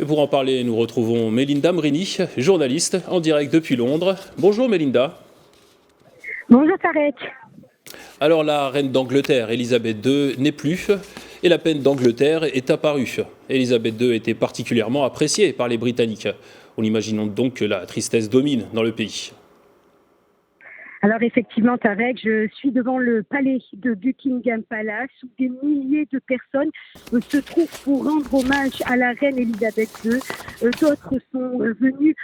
Et pour en parler, nous retrouvons Mélinda Mrini, journaliste en direct depuis Londres. Bonjour Mélinda. Bonjour Tarek. Alors la reine d'Angleterre, Elisabeth II, n'est plus et la peine d'Angleterre est apparue. Elisabeth II était particulièrement appréciée par les Britanniques. On imagine donc que la tristesse domine dans le pays. Alors effectivement Tarek, je suis devant le palais de Buckingham Palace où des milliers de personnes se trouvent pour rendre hommage à la reine Elisabeth II. D'autres sont venus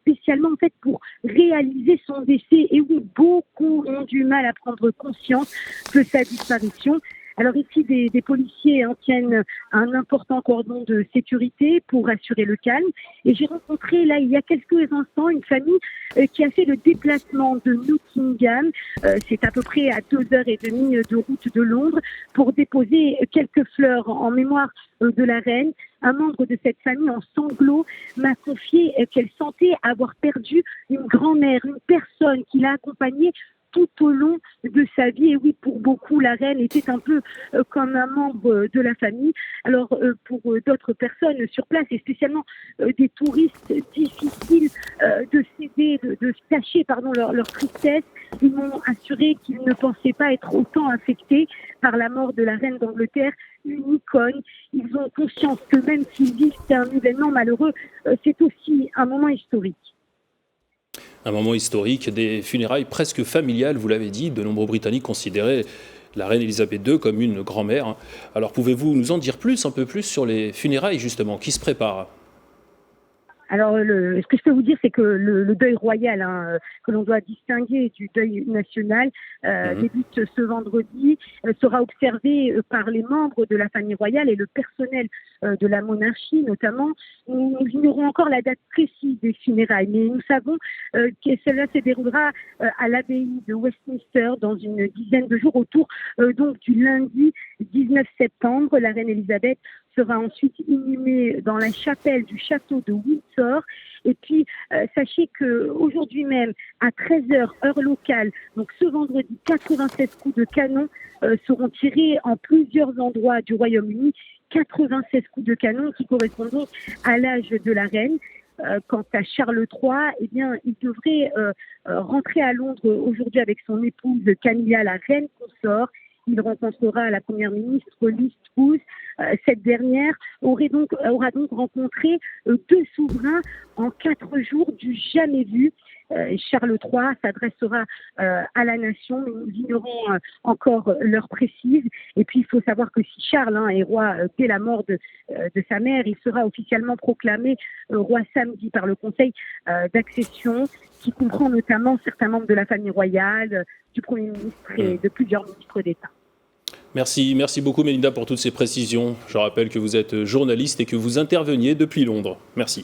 spécialement en fait pour réaliser son décès et oui, beaucoup ont du mal à prendre conscience de sa disparition. Alors ici, des policiers tiennent un important cordon de sécurité pour assurer le calme. Et j'ai rencontré là, il y a quelques instants, une famille qui a fait le déplacement de Nottingham. C'est à peu près à 2h30 de route de Londres pour déposer quelques fleurs en mémoire de la reine. Un membre de cette famille en sanglots m'a confié qu'elle sentait avoir perdu une grand-mère, une personne qui l'a accompagnée tout au long de sa vie. Et oui, pour beaucoup, la reine était un peu comme un membre de la famille. Alors, pour d'autres personnes sur place, et spécialement des touristes, difficiles de céder, de cacher leur tristesse, ils m'ont assuré qu'ils ne pensaient pas être autant affectés par la mort de la reine d'Angleterre, une icône. Ils ont conscience que même s'ils vivent un événement malheureux, c'est aussi un moment historique. Un moment historique, des funérailles presque familiales, vous l'avez dit. De nombreux Britanniques considéraient la reine Elisabeth II comme une grand-mère. Alors pouvez-vous nous en dire un peu plus sur les funérailles justement, qui se préparent ? Alors, ce que je peux vous dire, c'est que le deuil royal, que l'on doit distinguer du deuil national, débute ce vendredi, sera observé par les membres de la famille royale et le personnel de la monarchie notamment. Nous ignorons encore la date précise des funérailles, mais nous savons que cela se déroulera à l'abbaye de Westminster dans une dizaine de jours autour donc du lundi 19 septembre. La reine Elisabeth sera ensuite inhumée dans la chapelle du château de Windsor. Et puis, sachez qu'aujourd'hui même, à 13h, heure locale, donc ce vendredi, 96 coups de canon seront tirés en plusieurs endroits du Royaume-Uni. 96 coups de canon qui correspondent donc à l'âge de la reine. Quant à Charles III, eh bien, il devrait rentrer à Londres aujourd'hui avec son épouse Camilla, la reine consort. Il rencontrera la première ministre Liz Truss. Cette dernière aura donc rencontré deux souverains en 4 jours du jamais vu. Charles III s'adressera à la nation, mais nous ignorons encore l'heure précise. Et puis il faut savoir que si Charles est roi dès la mort de sa mère, il sera officiellement proclamé roi samedi par le Conseil d'accession, qui comprend notamment certains membres de la famille royale, du Premier ministre et de plusieurs ministres d'État. Merci beaucoup Mélinda pour toutes ces précisions. Je rappelle que vous êtes journaliste et que vous interveniez depuis Londres. Merci.